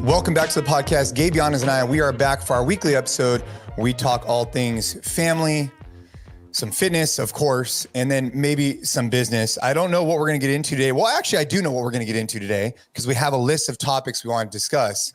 Welcome back to the podcast. Gabe Yanes and I, we are back for our weekly episode where we talk all things family, some fitness, of course, and then maybe some business. I don't know what we're going to get into today. Well, actually, I do know what we're going to get into today because we have a list of topics we want to discuss.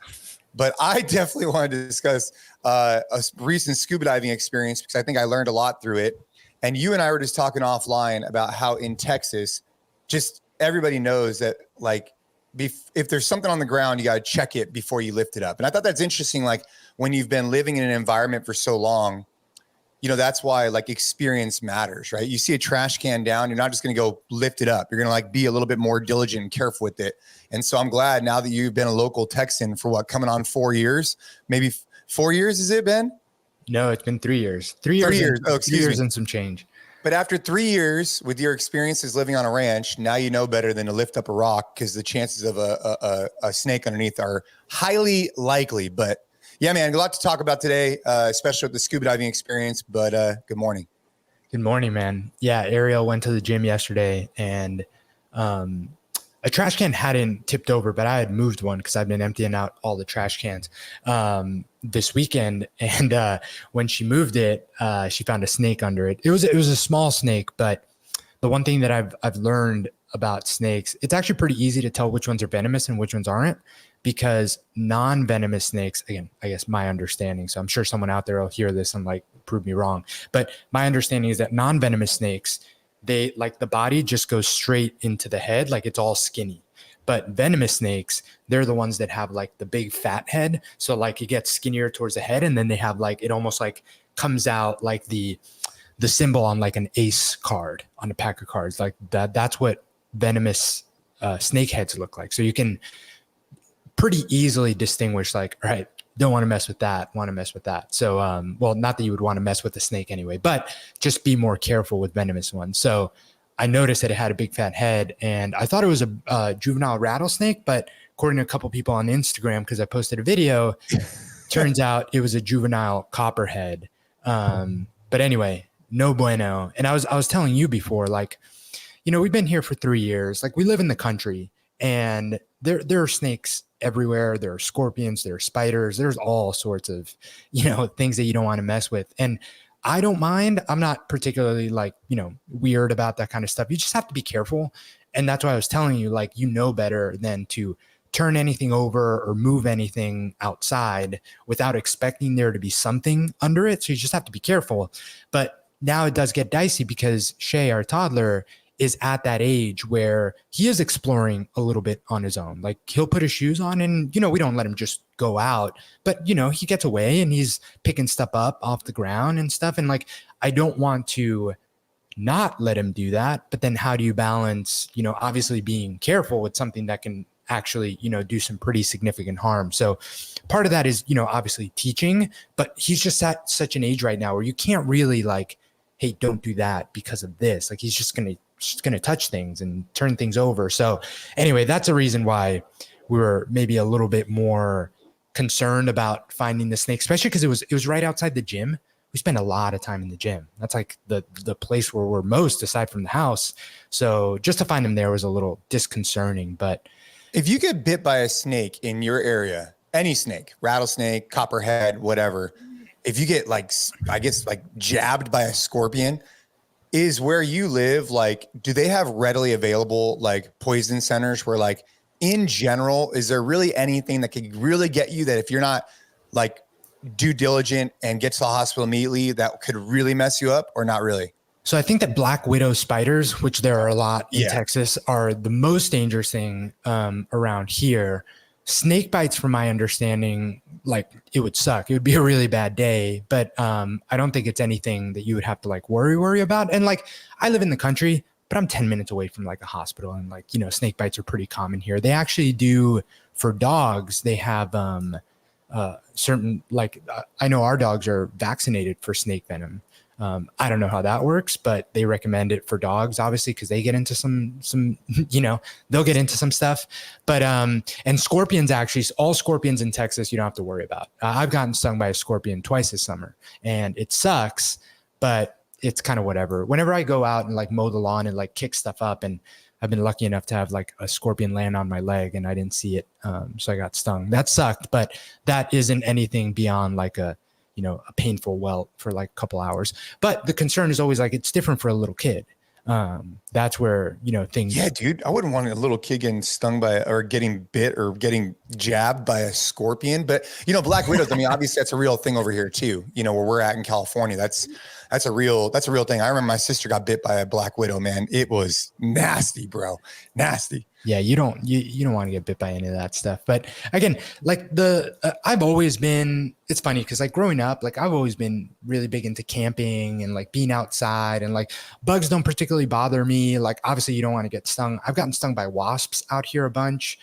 But I definitely wanted to discuss a recent scuba diving experience because I think I learned a lot through it. And you and I were just talking offline about how in Texas, just everybody knows that like if there's something on the ground, you got to check it before you lift it up. And I thought that's interesting. Like when you've been living in an environment for so long, you know, that's why like experience matters, right? You see a trash can down, you're not just going to go lift it up. You're going to like be a little bit more diligent and careful with it. And so I'm glad now that you've been a local Texan for what, coming on 4 years, maybe 4 years, has it been? No, it's been 3 years. 3 years. 3 years. Oh, excuse 3 years me. and some change. But after 3 years with your experiences living on a ranch, now you know better than to lift up a rock because the chances of a snake underneath are highly likely. But yeah, man, a lot to talk about today, especially with the scuba diving experience. But good morning. Good morning, man. Yeah, Ariel went to the gym yesterday and a trash can hadn't tipped over, but I had moved one because I've been emptying out all the trash cans this weekend. And when she moved it, she found a snake under it. It was a small snake, but the one thing that I've learned about snakes, it's actually pretty easy to tell which ones are venomous and which ones aren't, because non-venomous snakes, again, I guess my understanding, so I'm sure someone out there will hear this and like prove me wrong, but my understanding is that non-venomous snakes, they like the body just goes straight into the head, like it's all skinny. But venomous snakes, they're the ones that have like the big fat head. So like it gets skinnier towards the head, and then they have like, it almost like comes out like the symbol on like an ace card on a pack of cards, like that. That's what venomous snake heads look like. So you can pretty easily distinguish like, all right, don't want to mess with that, want to mess with that. So, well, not that you would want to mess with the snake anyway, but just be more careful with venomous ones. So I noticed that it had a big fat head, and I thought it was a juvenile rattlesnake, but according to a couple people on Instagram, because I posted a video, turns out it was a juvenile copperhead. But anyway, no bueno. And I was telling you before, like, you know, we've been here for 3 years, like we live in the country, and there are snakes everywhere. There are scorpions, there are spiders, there's all sorts of, you know, things that you don't want to mess with. And I don't mind. I'm not particularly like, you know, weird about that kind of stuff. You just have to be careful. And that's why I was telling you, like, you know better than to turn anything over or move anything outside without expecting there to be something under it. So you just have to be careful. But now it does get dicey because Shay, our toddler, is at that age where he is exploring a little bit on his own. Like he'll put his shoes on and, you know, we don't let him just go out, but you know, he gets away and he's picking stuff up off the ground and stuff. And like, I don't want to not let him do that, but then how do you balance, you know, obviously being careful with something that can actually, you know, do some pretty significant harm. So part of that is, you know, obviously teaching, but he's just at such an age right now where you can't really like, hey, don't do that because of this. Like he's just going to touch things and turn things over. So anyway, that's a reason why we were maybe a little bit more concerned about finding the snake, especially because it was right outside the gym. We spend a lot of time in the gym. That's like the place where we're most aside from the house. So just to find him there was a little disconcerting. But if you get bit by a snake in your area, any snake, rattlesnake, copperhead, whatever, if you get like, I guess like jabbed by a scorpion, is where you live, like, do they have readily available like poison centers where like in general, is there really anything that could really get you that if you're not like due diligent and get to the hospital immediately, that could really mess you up or not really? So I think that black widow spiders, which there are a lot in Texas, are the most dangerous thing around here. Snake bites, from my understanding, like it would suck. It would be a really bad day, but I don't think it's anything that you would have to like worry about. And like, I live in the country, but I'm 10 minutes away from like a hospital, and like, you know, snake bites are pretty common here. They actually do for dogs. They have certain, like, I know our dogs are vaccinated for snake venom. I don't know how that works, but they recommend it for dogs, obviously, because they get into some, you know, they'll get into some stuff. But, and scorpions, actually, all scorpions in Texas, you don't have to worry about. I've gotten stung by a scorpion twice this summer, and it sucks, but it's kind of whatever. Whenever I go out and like mow the lawn and like kick stuff up, and I've been lucky enough to have like a scorpion land on my leg and I didn't see it. So I got stung. That sucked, but that isn't anything beyond like a painful welt for like a couple hours. But the concern is always like, it's different for a little kid. That's where, things. Yeah, dude, I wouldn't want a little kid getting stung by or getting bit or getting jabbed by a scorpion. But, black widows, I mean, obviously that's a real thing over here too, where we're at in California. That's a real thing. I remember my sister got bit by a black widow, man. It was nasty, bro. Nasty. Yeah, you don't want to get bit by any of that stuff. But again, like I've always been, it's funny because like growing up, like I've always been really big into camping and like being outside, and like bugs don't particularly bother me. Like obviously you don't want to get stung. I've gotten stung by wasps out here a bunch.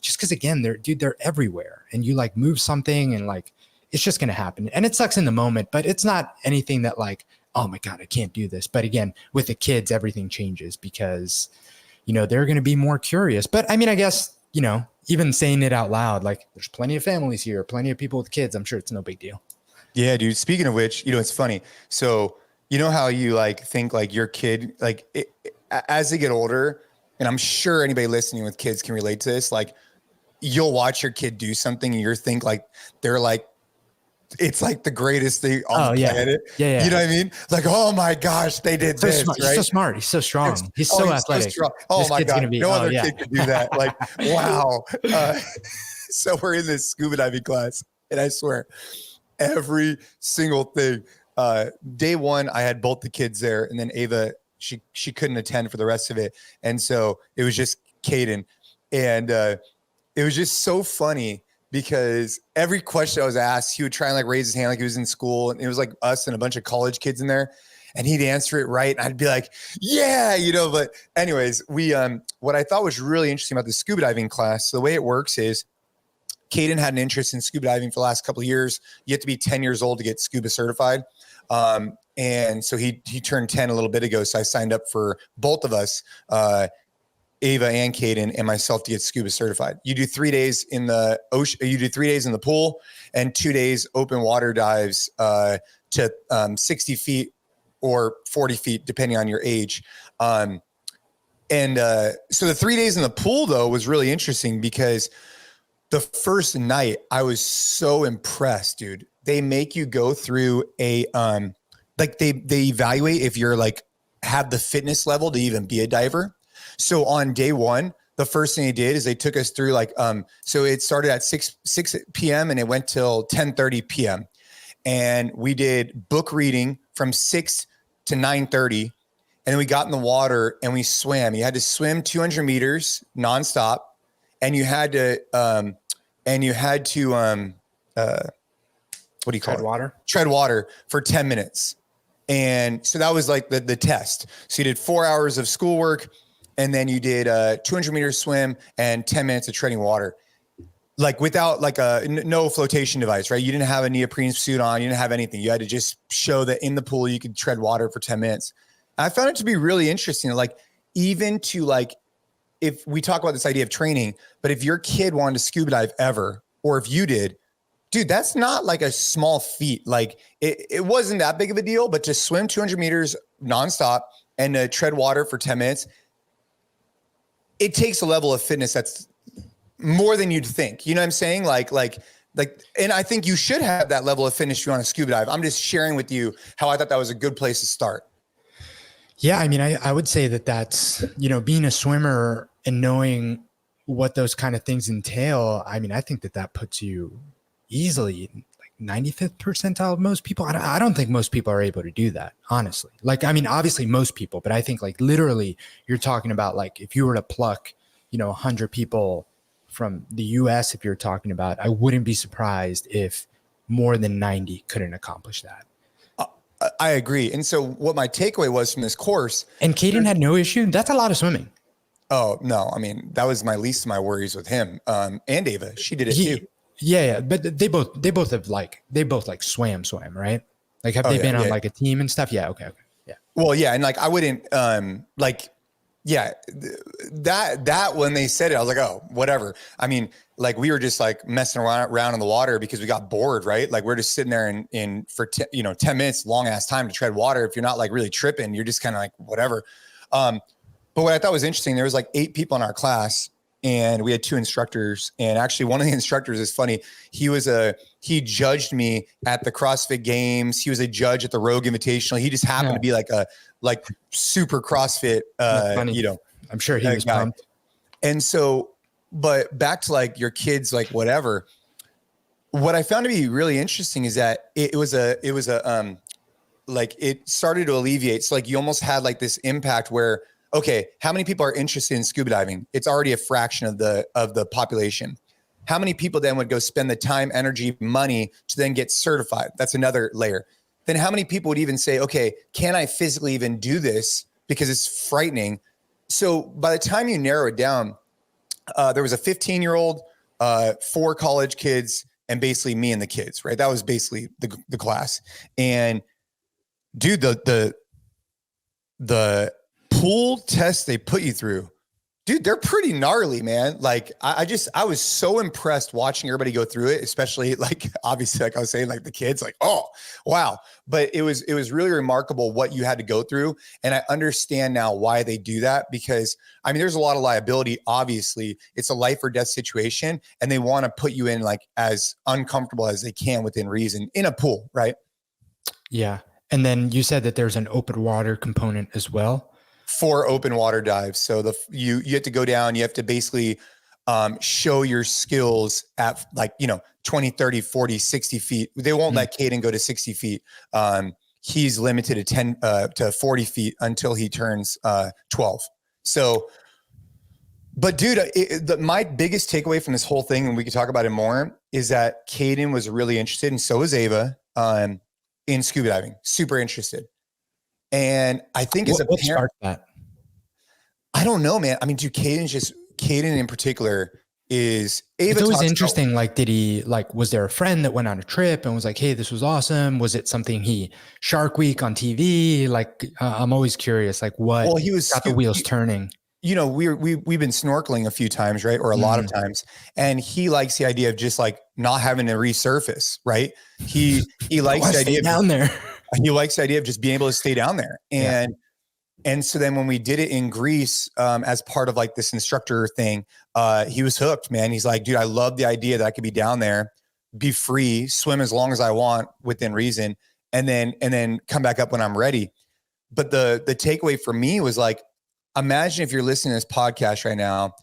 Just because again, they're everywhere, and you like move something and like it's just going to happen. And it sucks in the moment, but it's not anything that like, oh my God, I can't do this. But again, with the kids, everything changes because they're going to be more curious. But I mean, I guess, even saying it out loud, like there's plenty of families here, plenty of people with kids. I'm sure it's no big deal. Yeah, dude. Speaking of which, it's funny. So, how you like think like your kid, like as they get older, and I'm sure anybody listening with kids can relate to this. Like you'll watch your kid do something and you think like, they're like, it's like the greatest thing on the planet. Yeah. You know what I mean? Like, oh my gosh, they did this. Smart. Right? He's so smart. He's so strong. He's so athletic. So oh my God. No other kid could do that. Like, wow. So we're in this scuba diving class, and I swear every single thing, day one, I had both the kids there, and then Ava, she couldn't attend for the rest of it. And so it was just Caden. And it was just so funny because every question I was asked, he would try and like raise his hand like he was in school, and it was like us and a bunch of college kids in there, and he'd answer it right. And I'd be like, yeah, but anyways, we, what I thought was really interesting about the scuba diving class, so the way it works is Caden had an interest in scuba diving for the last couple of years. You have to be 10 years old to get scuba certified. And so he turned 10 a little bit ago. So I signed up for both of us, Ava and Caden and myself, to get scuba certified. You do 3 days in the ocean, you do 3 days in the pool, and 2 days open water dives to 60 feet or 40 feet, depending on your age. So the 3 days in the pool though was really interesting because the first night I was so impressed, dude. They make you go through a, like they evaluate if you're like have the fitness level to even be a diver. So on day one, the first thing they did is they took us through like, so it started at 6 p.m. and it went till 10:30 p.m. And we did book reading from 6 to 9:30. And then we got in the water and we swam. You had to swim 200 meters nonstop. And you had to, what do you call it? Tread water for 10 minutes. And so that was like the test. So you did 4 hours of schoolwork, and then you did a 200 meter swim and 10 minutes of treading water, like without like no flotation device, right? You didn't have a neoprene suit on. You didn't have anything. You had to just show that in the pool, you could tread water for 10 minutes. And I found it to be really interesting. Like even to like, if we talk about this idea of training, but if your kid wanted to scuba dive ever, or if you did, dude, that's not like a small feat. Like it wasn't that big of a deal, but to swim 200 meters nonstop and to tread water for 10 minutes, it takes a level of fitness that's more than you'd think. You know what I'm saying? Like, and I think you should have that level of fitness if you want to scuba dive. I'm just sharing with you how I thought that was a good place to start. Yeah. I mean, I would say that's, being a swimmer and knowing what those kind of things entail. I mean, I think that puts you easily like 95th percentile of most people. I don't think most people are able to do that, honestly. Like, I mean, obviously most people, but I think like literally you're talking about like, if you were to pluck, 100 people from the US, if you're talking about, I wouldn't be surprised if more than 90 couldn't accomplish that. I agree. And so what my takeaway was from this course. And Caden had no issue. That's a lot of swimming. Oh, no. I mean, that was my least of my worries with him. And Ava, she did it too. Yeah. But they both swam, right? Like, have they been on like a team and stuff? Yeah. Okay. Yeah. Well, yeah. And like, I wouldn't, that when they said it, I was like, oh, whatever. I mean, like we were just like messing around in the water because we got bored, right? Like we're just sitting there in for 10 minutes, long ass time to tread water. If you're not like really tripping, you're just kind of like, whatever. But what I thought was interesting, there was like 8 people in our class and we had 2 instructors. And actually one of the instructors is funny. He judged me at the CrossFit Games. He was a judge at the Rogue Invitational. He just happened to be like super CrossFit, I'm sure he was guy. pumped. And so, but back to like your kids, like whatever, what I found to be really interesting is that it started to alleviate. So like you almost had like this impact where, okay, how many people are interested in scuba diving? It's already a fraction of the population. How many people then would go spend the time, energy, money to then get certified? That's another layer. Then how many people would even say, okay, can I physically even do this? Because it's frightening. So by the time you narrow it down, there was a 15-year-old, 4 college kids, and basically me and the kids, right? That was basically the class. And dude, the pool test they put you through, dude, they're pretty gnarly, man. Like I was so impressed watching everybody go through it, especially like, obviously, like I was saying, like the kids, like, oh, wow. But it was really remarkable what you had to go through. And I understand now why they do that, because I mean, there's a lot of liability. Obviously it's a life or death situation and they want to put you in like as uncomfortable as they can within reason in a pool. Right. Yeah. And then you said that there's an open water component as well. 4 open water dives. So you have to go down, you have to basically show your skills at like, 20, 30, 40, 60 feet. They won't let Caden go to 60 feet. He's limited to 40 feet until he turns 12. So, but dude, my biggest takeaway from this whole thing, and we could talk about it more, is that Caden was really interested, and so was Ava, in scuba diving, super interested. And I think as a parent, sparked that? I don't know, man. I mean, dude, Caden in particular is Ava. It's always interesting. Like, was there a friend that went on a trip and was like, hey, this was awesome? Was it something Shark Week on TV? Like, I'm always curious, like he got the wheels turning. We've been snorkeling a few times, right? Or a lot of times. And he likes the idea of just like not having to resurface, right? He likes the idea down there. He likes the idea of just being able to stay down there. And so then when we did it in Greece, as part of like this instructor thing, he was hooked, man. He's like, dude, I love the idea that I could be down there, be free, swim as long as I want within reason, and then come back up when I'm ready. But the takeaway for me was like, imagine if you're listening to this podcast right now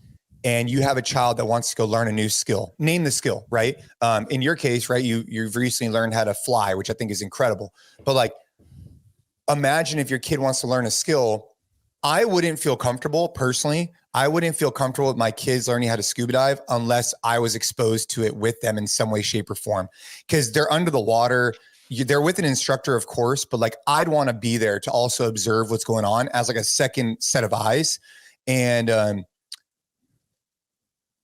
and you have a child that wants to go learn a new skill. Name the skill, right? In your case, right, you've recently learned how to fly, which I think is incredible. But like, imagine if your kid wants to learn a skill. I wouldn't feel comfortable personally. I wouldn't feel comfortable with my kids learning how to scuba dive unless I was exposed to it with them in some way, shape, or form. Because they're under the water. They're with an instructor, of course, but like I'd want to be there to also observe what's going on as like a second set of eyes. And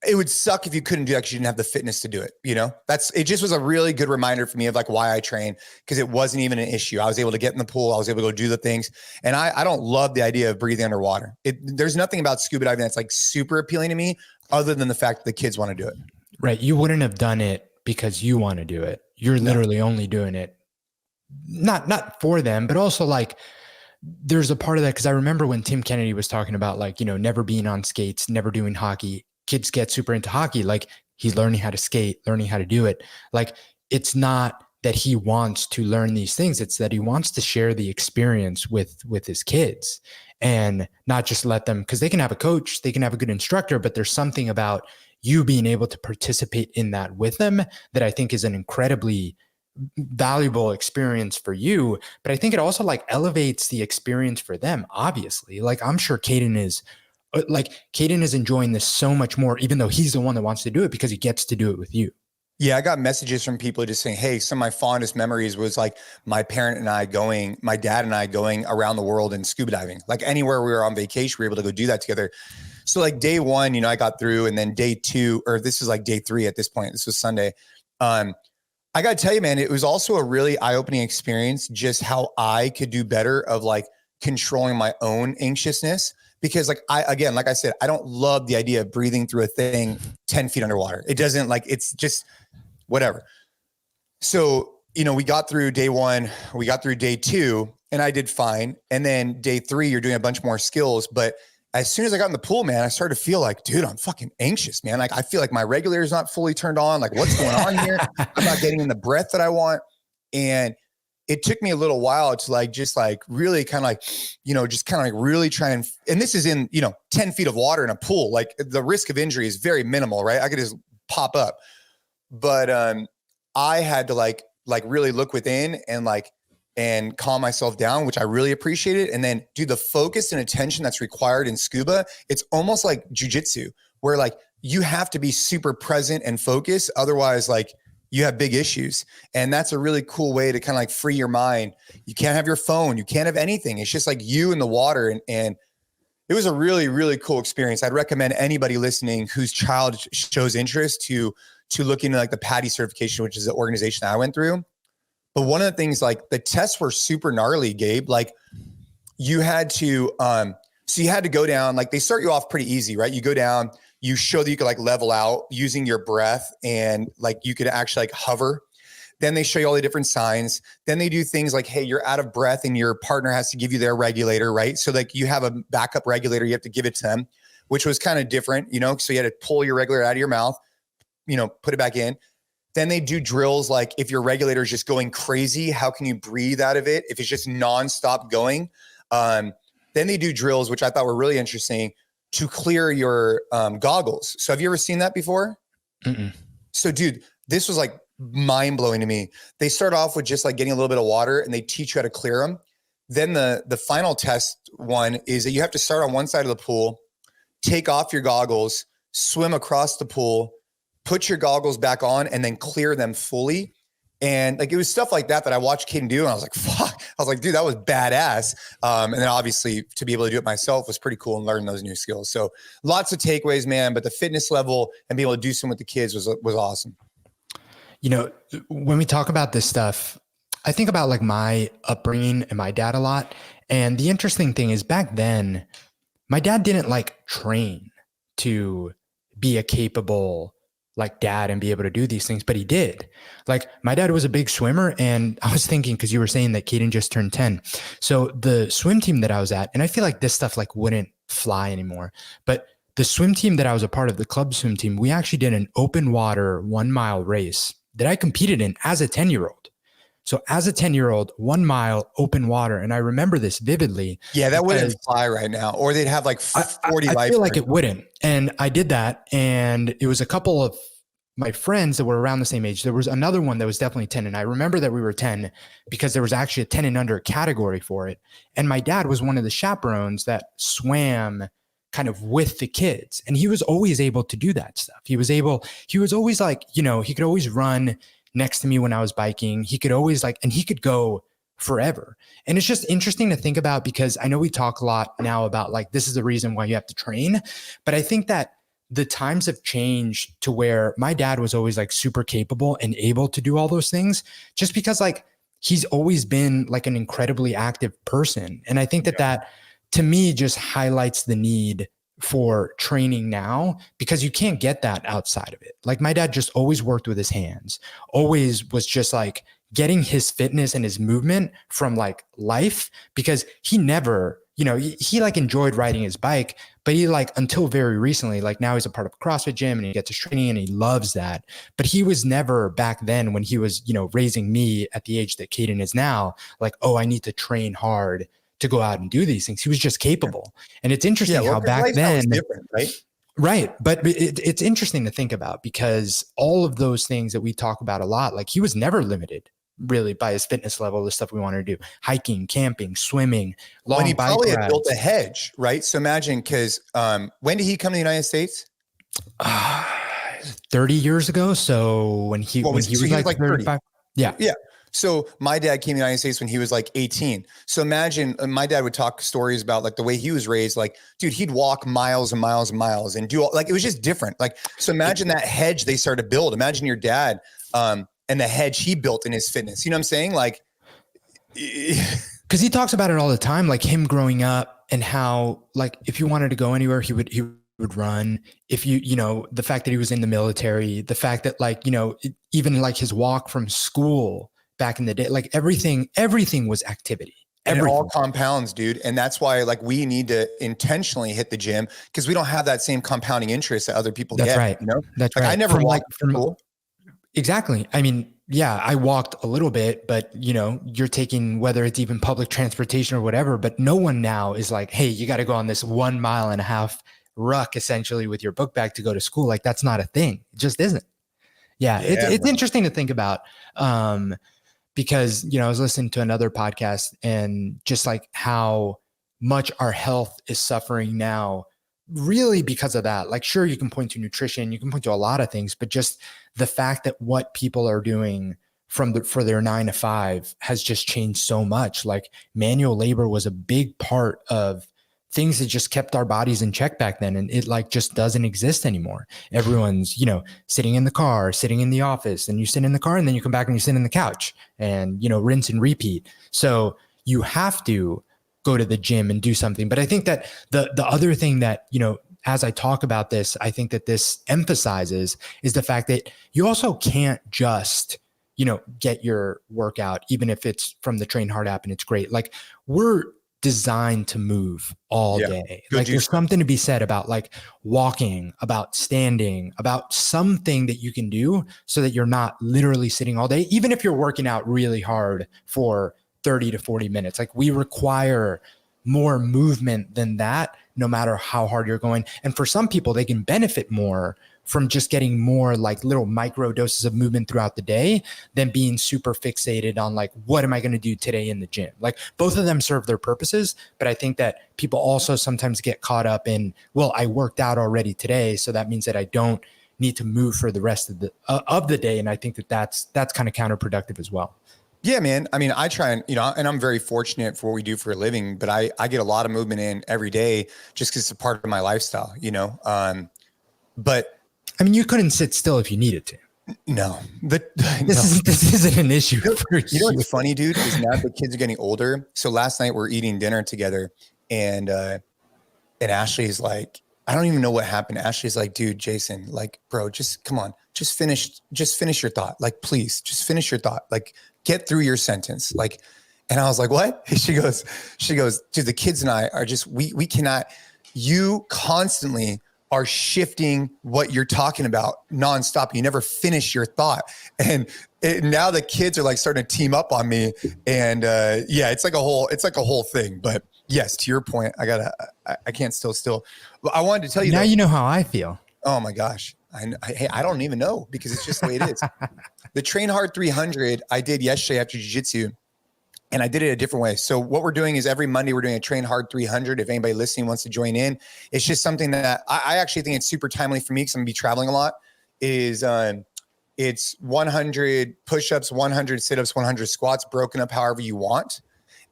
it would suck if you couldn't do that because you didn't have the fitness to do it. It just was a really good reminder for me of like why I train, because it wasn't even an issue. I was able to get in the pool. I was able to go do the things. And I don't love the idea of breathing underwater. There's nothing about scuba diving that's like super appealing to me other than the fact that the kids want to do it. Right. You wouldn't have done it because you want to do it. You're literally only doing it, not for them, but also like there's a part of that. Cause I remember when Tim Kennedy was talking about like, never being on skates, never doing hockey. Kids get super into hockey. Like he's learning how to skate, learning how to do it. Like it's not that he wants to learn these things. It's that he wants to share the experience with his kids and not just let them, because they can have a coach, they can have a good instructor, but there's something about you being able to participate in that with them that I think is an incredibly valuable experience for you. But I think it also like elevates the experience for them. Obviously, like I'm sure Caden is enjoying this so much more, even though he's the one that wants to do it because he gets to do it with you. Yeah, I got messages from people just saying, hey, some of my fondest memories was like my dad and I going around the world and scuba diving. Like anywhere we were on vacation, we were able to go do that together. So like day one, I got through, and then day two, or this is like day 3 at this point. This was Sunday. I got to tell you, man, it was also a really eye-opening experience, just how I could do better of like controlling my own anxiousness. Because like I said, I don't love the idea of breathing through a thing 10 feet underwater. It doesn't it's just whatever. So, we got through day 1, we got through day 2, and I did fine. And then day 3, you're doing a bunch more skills, but as soon as I got in the pool, man, I started to feel like, dude, I'm fucking anxious, man. Like, I feel like my regulator is not fully turned on. Like, what's going on here? I'm not getting in the breath that I want. And it took me a little while to like, just like really kind of like, just kind of like really try and this is in, 10 feet of water in a pool. Like the risk of injury is very minimal, right? I could just pop up. But I had to like really look within and calm myself down, which I really appreciated. And then do the focus and attention that's required in scuba. It's almost like jiu-jitsu, where like you have to be super present and focused. Otherwise, like you have big issues. And that's a really cool way to kind of like free your mind. You can't have your phone. You can't have anything. It's just like you in the water. And it was a really, really cool experience. I'd recommend anybody listening whose child shows interest to look into like the PADI certification, which is the organization that I went through. But one of the things, like the tests were super gnarly, Gabe. Like you had to, so you had to go down, like they start you off pretty easy, right? You go down, you show that you could like level out using your breath and like you could actually like hover. Then they show you all the different signs. Then they do things like, hey, you're out of breath and your partner has to give you their regulator, right? So like you have a backup regulator, you have to give it to them, which was kind of different, so you had to pull your regulator out of your mouth, put it back in. Then they do drills like if your regulator is just going crazy, how can you breathe out of it? If it's just nonstop going. Then they do drills, which I thought were really interesting, to clear your goggles. So have you ever seen that before? Mm-mm. So dude, this was like mind blowing to me. They start off with just like getting a little bit of water and they teach you how to clear them. Then the final test one is that you have to start on one side of the pool, take off your goggles, swim across the pool, put your goggles back on and then clear them fully. And like, it was stuff like that I watched Caden do. And I was like, fuck, I was like, dude, that was badass. And then obviously to be able to do it myself was pretty cool and learn those new skills. So lots of takeaways, man, but the fitness level and being able to do some with the kids was awesome. When we talk about this stuff, I think about like my upbringing and my dad a lot. And the interesting thing is back then, my dad didn't like train to be a capable like dad and be able to do these things, but he did. Like my dad was a big swimmer, and I was thinking, because you were saying that Caden just turned 10. So the swim team that I was at, and I feel like this stuff like wouldn't fly anymore, but the swim team that I was a part of, the club swim team, we actually did an open water 1 mile race that I competed in as a 10-year-old. So as a 10-year-old, 1 mile open water. And I remember this vividly. Yeah, that wouldn't fly right now. Or they'd have like 40 I feel like it wouldn't. And I did that. And it was a couple of my friends that were around the same age. There was another one that was definitely 10. And I remember that we were 10 because there was actually a 10 and under category for it. And my dad was one of the chaperones that swam kind of with the kids. And he was always able to do that stuff. He was always like, he could always run next to me when I was biking. He could always and he could go forever. And it's just interesting to think about, because I know we talk a lot now about like, this is the reason why you have to train. But I think that the times have changed to where my dad was always like super capable and able to do all those things, just because like he's always been like an incredibly active person. And I think that to me just highlights the need for training now, because you can't get that outside of it. Like my dad just always worked with his hands, always was just like getting his fitness and his movement from like life, because he never, he like enjoyed riding his bike, but he like until very recently, like now he's a part of a CrossFit gym and he gets his training and he loves that. But he was never back then when he was, raising me at the age that Caden is now, like, oh, I need to train hard to go out and do these things. He was just capable. And it's interesting how back then, different, right? Right. But it's interesting to think about, because all of those things that we talk about a lot, like he was never limited really by his fitness level, the stuff we wanted to do, hiking, camping, swimming, long bike rides. He probably had built a hedge, right? So imagine, because when did he come to the United States? 30 years ago. So when he was like 35. Yeah. Yeah. So my dad came to the United States when he was like 18. So imagine my dad would talk stories about like the way he was raised. Like, dude, he'd walk miles and miles and miles and do all, like, it was just different. Like, so imagine that hedge they started to build. Imagine your dad and the hedge he built in his fitness. You know what I'm saying? Like, because he talks about it all the time, like him growing up and how, like, if you wanted to go anywhere, he would run. If the fact that he was in the military, the fact that like, even like his walk from school back in the day, like everything was activity. And it all Everything. compounds, dude. And that's why like we need to intentionally hit the gym because we don't have that same compounding interest that other people That's get, right. you know? That's Like I right. never walked to school. Exactly. I mean, yeah, I walked a little bit, but you're taking, whether it's even public transportation or whatever, but no one now is like, hey, you got to go on this 1.5 mile ruck essentially with your book bag to go to school. Like that's not a thing. It just isn't. Yeah. It's interesting to think about. Because, I was listening to another podcast and just like how much our health is suffering now, really because of that. Like, sure, you can point to nutrition, you can point to a lot of things, but just the fact that what people are doing for their 9 to 5 has just changed so much. Like manual labor was a big part of things that just kept our bodies in check back then. And it like just doesn't exist anymore. Everyone's, sitting in the car, sitting in the office, and you sit in the car and then you come back and you sit in the couch and, rinse and repeat. So you have to go to the gym and do something. But I think that the other thing that, as I talk about this, I think that this emphasizes is the fact that you also can't just, get your workout, even if it's from the Train Hard app and it's great. Like we're designed to move all day. Like there's something to be said about like walking, about standing, about something that you can do so that you're not literally sitting all day, even if you're working out really hard for 30 to 40 minutes. Like we require more movement than that, no matter how hard you're going. And for some people, they can benefit more from just getting more like little micro doses of movement throughout the day than being super fixated on like, what am I going to do today in the gym? Like both of them serve their purposes, but I think that people also sometimes get caught up in, well, I worked out already today, so that means that I don't need to move for the rest of the day. And I think that that's kind of counterproductive as well. Yeah, man. I mean, I try and, and I'm very fortunate for what we do for a living, but I get a lot of movement in every day just because it's a part of my lifestyle, but I mean, you couldn't sit still if you needed to. No, this isn't an issue for you. You know what's funny, dude, is now the kids are getting older. So last night we're eating dinner together and Ashley's like, I don't even know what happened. Ashley's like, dude, Jason, like, bro, just come on, just finish your thought. Like, please just finish your thought. Like, get through your sentence. Like, and I was like, what? She goes, dude, the kids and I are just, we cannot, you constantly are shifting what you're talking about nonstop. You never finish your thought. And now the kids are like starting to team up on me. And it's like a whole thing. But yes, to your point, I can't still. I wanted to tell you now that, you know how I feel. Oh my gosh. I don't even know because it's just the way it is. The Train Hard 300 I did yesterday after jiu-jitsu. And I did it a different way. So what we're doing is every Monday, we're doing a Train Hard 300. If anybody listening wants to join in, it's just something that I actually think it's super timely for me because I'm gonna be traveling a lot. It's 100 push-ups, 100 sit-ups, 100 squats, broken up however you want.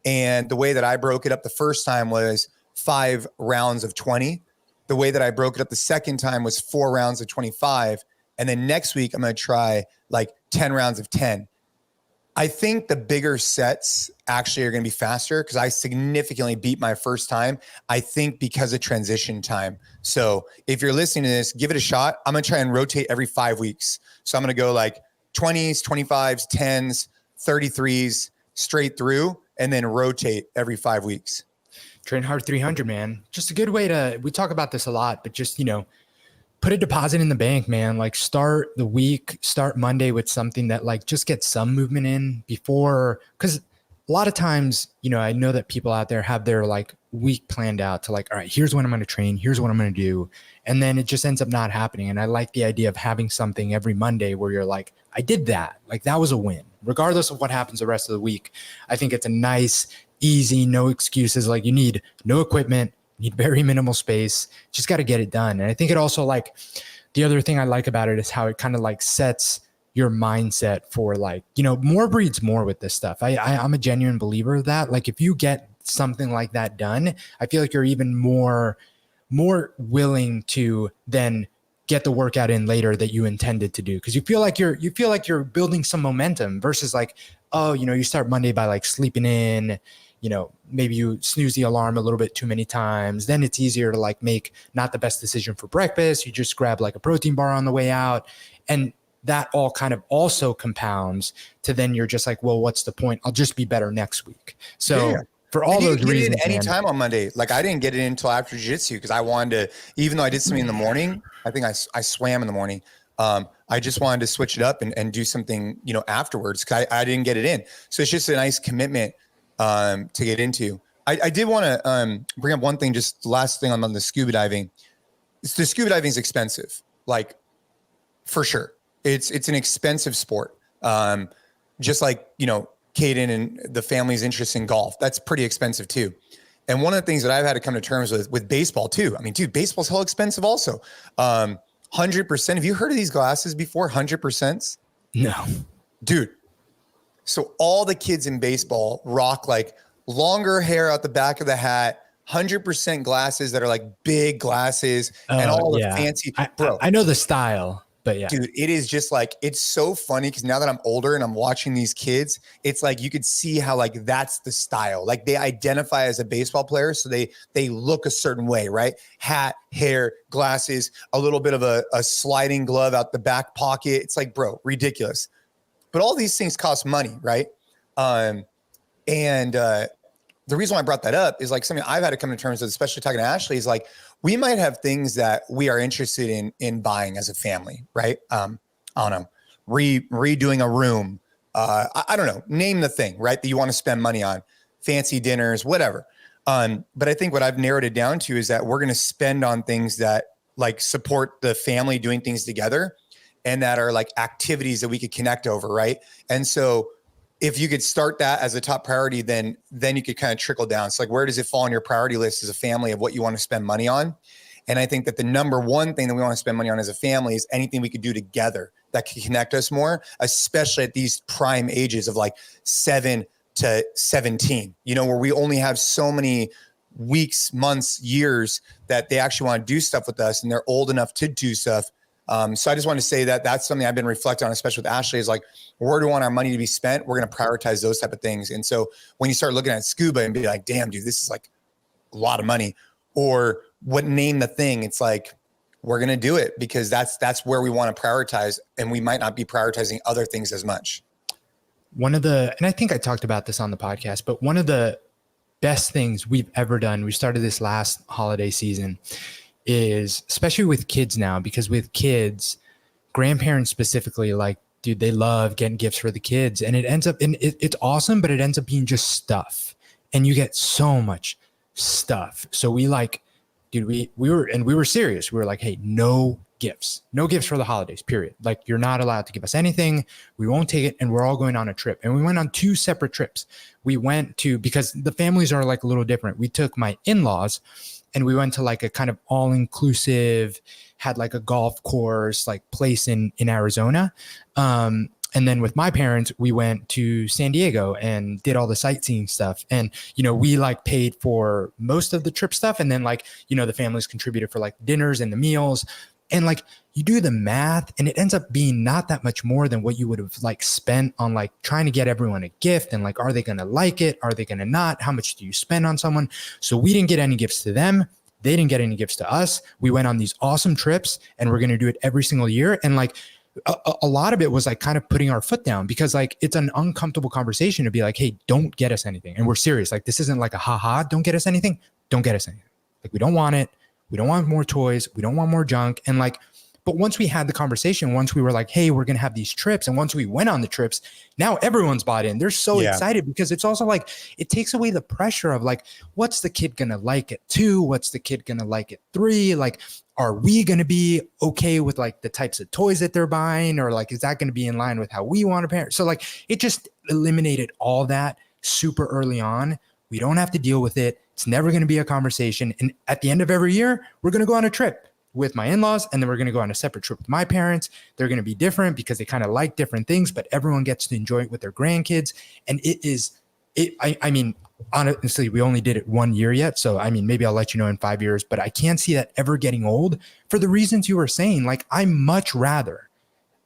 And the way that I broke it up the first time was 5 rounds of 20. The way that I broke it up the second time was 4 rounds of 25. And then next week, I'm gonna try like 10 rounds of 10. I think the bigger sets actually are going to be faster because I significantly beat my first time. I think because of transition time. So if you're listening to this, give it a shot. I'm going to try and rotate every 5 weeks. So I'm going to go like 20s, 25s, 10s, 33s straight through and then rotate every 5 weeks. Train Hard 300, man. Just a good way we talk about this a lot, but just, put a deposit in the bank, man. Like start Monday with something that like just get some movement in before. Cause a lot of times, I know that people out there have their like week planned out to like, all right, here's when I'm going to train. Here's what I'm going to do. And then it just ends up not happening. And I like the idea of having something every Monday where you're like, I did that. Like that was a win, regardless of what happens the rest of the week. I think it's a nice, easy, no excuses. Like you need no equipment, need very minimal space, just got to get it done. And I think it also like the other thing I like about it is how it kind of like sets your mindset for like, more breeds more with this stuff. I'm a genuine believer of that. Like if you get something like that done, I feel like you're even more willing to then get the workout in later that you intended to do. Cause you feel like you're building some momentum versus like, oh, you start Monday by like sleeping in, maybe you snooze the alarm a little bit too many times. Then it's easier to like make not the best decision for breakfast. You just grab like a protein bar on the way out. And that all kind of also compounds to then you're just like, well, what's the point? I'll just be better next week. So for all And you those could get it in reasons, any man. time on Monday. Like I didn't get it in until after jiu-jitsu because I wanted to, even though I did something in the morning, I think I swam in the morning. I just wanted to switch it up and do something, afterwards because I didn't get it in. So it's just a nice commitment to get into. I did want to bring up one thing, just the last thing on the scuba diving. The scuba diving is expensive, like for sure. It's an expensive sport. Just like, Caden and the family's interest in golf. That's pretty expensive too. And one of the things that I've had to come to terms with baseball too. I mean, dude, baseball's hell expensive also. 100%. Have you heard of these glasses before? 100%? No. Dude. So all the kids in baseball rock like longer hair out the back of the hat, 100% glasses that are like big glasses and all the fancy, bro. I know the style. But yeah, dude, it is just like, it's so funny because now that I'm older and I'm watching these kids, it's like you could see how like that's the style. Like they identify as a baseball player, so they look a certain way, right? Hat, hair, glasses, a little bit of a sliding glove out the back pocket. It's like, bro, ridiculous. But all these things cost money, right? The reason why I brought that up is like something I've had to come to terms with, especially talking to Ashley, is like we might have things that we are interested in buying as a family, right? I don't know, redoing a room. I don't know, name the thing, right? That you want to spend money on, fancy dinners, whatever. But I think what I've narrowed it down to is that we're going to spend on things that like support the family doing things together and that are like activities that we could connect over, right? And so if you could start that as a top priority, then you could kind of trickle down. So like, where does it fall on your priority list as a family of what you want to spend money on? And I think that the number one thing that we want to spend money on as a family is anything we could do together that could connect us more, especially at these prime ages of like 7 to 17, where we only have so many weeks, months, years that they actually want to do stuff with us and they're old enough to do stuff. So I just want to say that that's something I've been reflecting on, especially with Ashley, is like, where do we want our money to be spent? We're going to prioritize those type of things. And so when you start looking at Scuba and be like, damn, dude, this is like a lot of money, or what name the thing, it's like, we're going to do it because that's where we want to prioritize. And we might not be prioritizing other things as much. And I think I talked about this on the podcast, but one of the best things we've ever done, we started this last holiday season, is especially with kids now, because with kids, grandparents specifically, like, dude, they love getting gifts for the kids, and it ends up it's awesome, but it ends up being just stuff, and you get so much stuff. So we like, dude, we were serious. We were like, hey, no gifts for the holidays, period. Like, you're not allowed to give us anything. We won't take it. And we're all going on a trip. And we went on 2 separate trips. We went to, because the families are like a little different. We took my in-laws and we went to like a kind of all-inclusive, had like a golf course, like place in Arizona. And then with my parents, we went to San Diego and did all the sightseeing stuff. And, we like paid for most of the trip stuff. And then like, the families contributed for like dinners and the meals. And like, you do the math and it ends up being not that much more than what you would have like spent on like trying to get everyone a gift. And like, are they going to like it? Are they going to not? How much do you spend on someone? So we didn't get any gifts to them. They didn't get any gifts to us. We went on these awesome trips and we're going to do it every single year. And like, a lot of it was like kind of putting our foot down, because like, it's an uncomfortable conversation to be like, hey, don't get us anything. And we're serious. Like, this isn't like a haha, don't get us anything. Don't get us anything. Like, we don't want it. We don't want more toys. We don't want more junk. And like, but once we had the conversation, once we were like, hey, we're going to have these trips. And once we went on the trips, now everyone's bought in. They're so excited, because it's also like, it takes away the pressure of like, what's the kid going to like at 2? What's the kid going to like at 3? Like, are we going to be okay with like the types of toys that they're buying? Or like, is that going to be in line with how we want to parent? So like, it just eliminated all that super early on. We don't have to deal with it. It's never going to be a conversation. And at the end of every year, we're going to go on a trip with my in-laws, and then we're going to go on a separate trip with my parents. They're going to be different because they kind of like different things, but everyone gets to enjoy it with their grandkids. And I mean, honestly, we only did it 1 year yet. So, I mean, maybe I'll let you know in 5 years, but I can't see that ever getting old for the reasons you were saying. Like, I much rather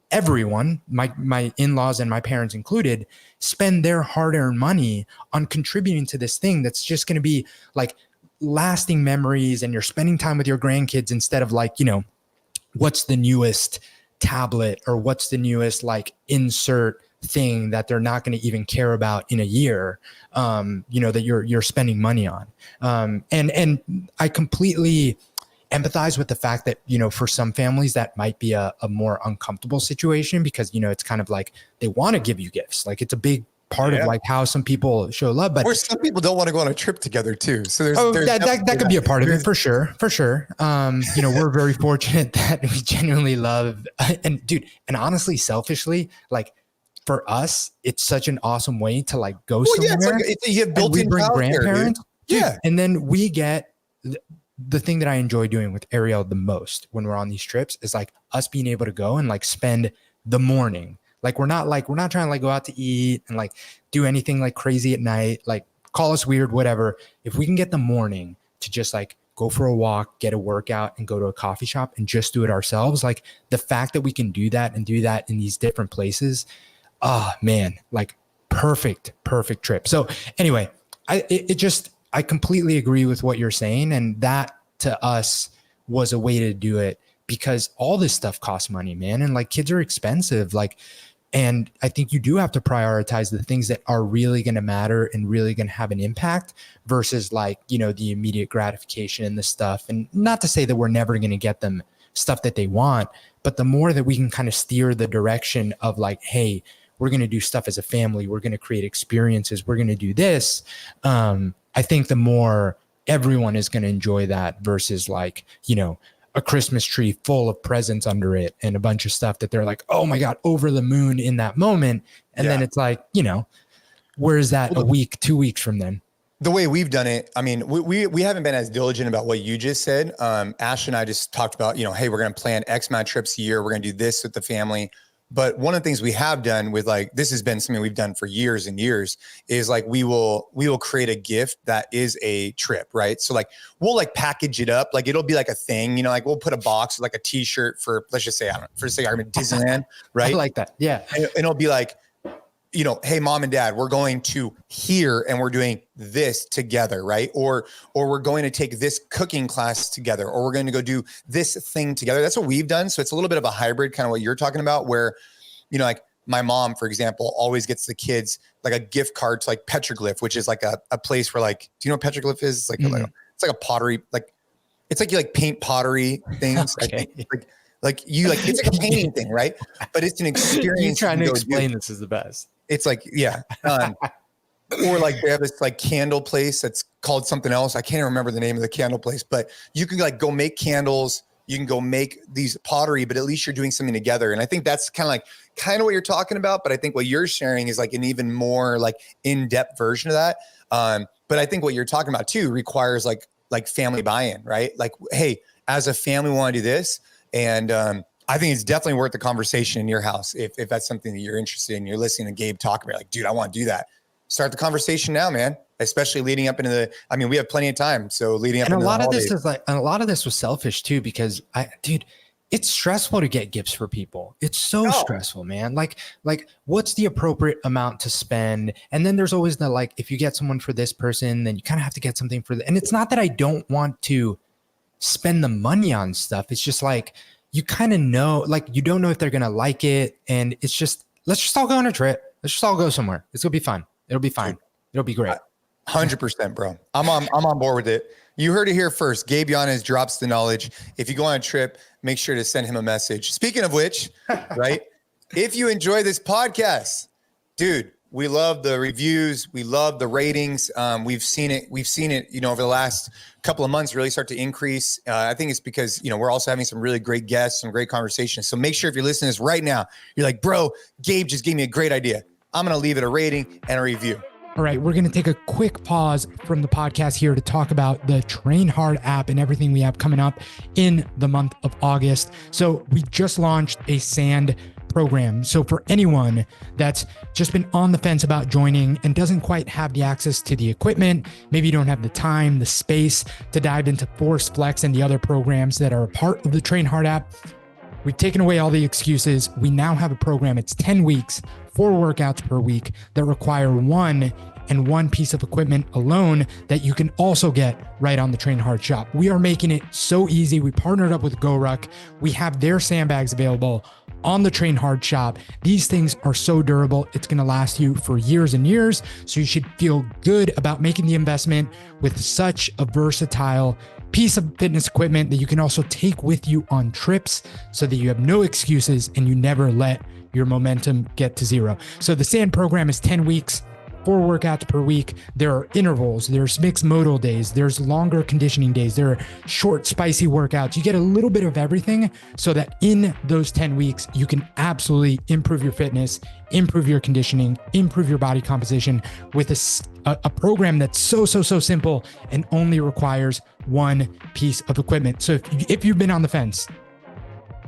everyone, my in-laws and my parents included, spend their hard-earned money on contributing to this thing that's just going to be like lasting memories, and you're spending time with your grandkids instead of like, what's the newest tablet or what's the newest like insert thing that they're not going to even care about in a year, that you're spending money on. And I completely empathize with the fact that, for some families that might be a more uncomfortable situation because, it's kind of like they want to give you gifts. Like it's a big part of like how some people show love, but or some people don't want to go on a trip together too. So that could be a part of it for sure. We're very fortunate that we genuinely love and honestly, selfishly, like for us, it's such an awesome way to like go somewhere. You have built-in grandparents. Dude. Yeah. And then we get the thing that I enjoy doing with Ariel the most when we're on these trips is like us being able to go and like spend the morning. Like we're not trying to like go out to eat and like do anything like crazy at night, like call us weird, whatever. If we can get the morning to just like go for a walk, get a workout and go to a coffee shop and just do it ourselves. Like the fact that we can do that in these different places. Oh man, like perfect trip. So anyway, I completely agree with what you're saying. And that to us was a way to do it because all this stuff costs money, man. And like kids are expensive. And I think you do have to prioritize the things that are really going to matter and really going to have an impact versus like, the immediate gratification and the stuff. And not to say that we're never going to get them stuff that they want, but the more that we can kind of steer the direction of like, hey, we're going to do stuff as a family. We're going to create experiences. We're going to do this. I think the more everyone is going to enjoy that versus like, a Christmas tree full of presents under it and a bunch of stuff that they're like, oh my God, over the moon in that moment. And then it's like, where is that a week, 2 weeks from then? The way we've done it, I mean, we haven't been as diligent about what you just said. Ash and I just talked about, hey, we're going to plan X amount of trips a year. We're going to do this with the family. But one of the things we have done with like, this has been something we've done for years and years is like, we will create a gift that is a trip, right? So like, we'll like package it up. Like it'll be like a thing, like we'll put a box, like a t-shirt for, let's just say, for the sake of argument, Disneyland, right? I like that. Yeah. And it'll be like, hey, mom and dad, we're going to here and we're doing this together, right? Or we're going to take this cooking class together, or we're going to go do this thing together. That's what we've done. So it's a little bit of a hybrid, kind of what you're talking about, where, like my mom, for example, always gets the kids like a gift card to like Petroglyph, which is like a place where like, do you know what Petroglyph is? It's like, it's like a pottery, like it's like you like paint pottery things. Okay. I think it's like a painting thing, right? But it's an experience. You trying to explain this is the best. It's like, yeah. Or like they have this like candle place that's called something else. I can't even remember the name of the candle place, but you can like go make candles. You can go make these pottery, but at least you're doing something together. And I think that's kind of what you're talking about. But I think what you're sharing is like an even more like in-depth version of that. But I think what you're talking about too requires like family buy-in, right? Like, hey, as a family, we want to do this. And I think it's definitely worth the conversation in your house. If that's something that you're interested in, you're listening to Gabe talk about, like, dude, I want to do that. Start the conversation now, man. Especially leading up into we have plenty of time. So leading up into the holidays. A lot of this was selfish too, because it's stressful to get gifts for people. It's so stressful, man. Like what's the appropriate amount to spend? And then there's always the, like, if you get someone for this person, then you kind of have to get something for and it's not that I don't want to spend the money on stuff. It's just like, you kind of know, like, you don't know if they're going to like it. And it's just, let's just all go on a trip. Let's just all go somewhere. It's going to be fun. It'll be fine. It'll be great. 100%, bro. I'm on board with it. You heard it here first. Gabe Yanez drops the knowledge. If you go on a trip, make sure to send him a message. Speaking of which, right? If you enjoy this podcast, dude, we love the reviews. We love the ratings. We've seen it, over the last couple of months really start to increase. I think it's because, we're also having some really great guests, some great conversations. So make sure if you're listening to this right now, you're like, bro, Gabe just gave me a great idea. I'm going to leave it a rating and a review. All right, we're going to take a quick pause from the podcast here to talk about the Train Hard app and everything we have coming up in the month of August. So we just launched a sand program. So for anyone that's just been on the fence about joining and doesn't quite have the access to the equipment, maybe you don't have the time, the space to dive into Force Flex and the other programs that are a part of the Train Hard app, we've taken away all the excuses. We now have a program. It's 10 weeks, 4 workouts per week that require one piece of equipment alone that you can also get right on the Train Hard shop. We are making it so easy. We partnered up with GoRuck. We have their sandbags available, on the Train Hard shop. These things are so durable. It's going to last you for years and years. So you should feel good about making the investment with such a versatile piece of fitness equipment that you can also take with you on trips so that you have no excuses and you never let your momentum get to zero. So the SAND program is 10 weeks, 4 workouts per week. There are intervals, there's mixed modal days, there's longer conditioning days, there are short, spicy workouts. You get a little bit of everything so that in those 10 weeks, you can absolutely improve your fitness, improve your conditioning, improve your body composition with a program that's so simple and only requires one piece of equipment. So if you've been on the fence,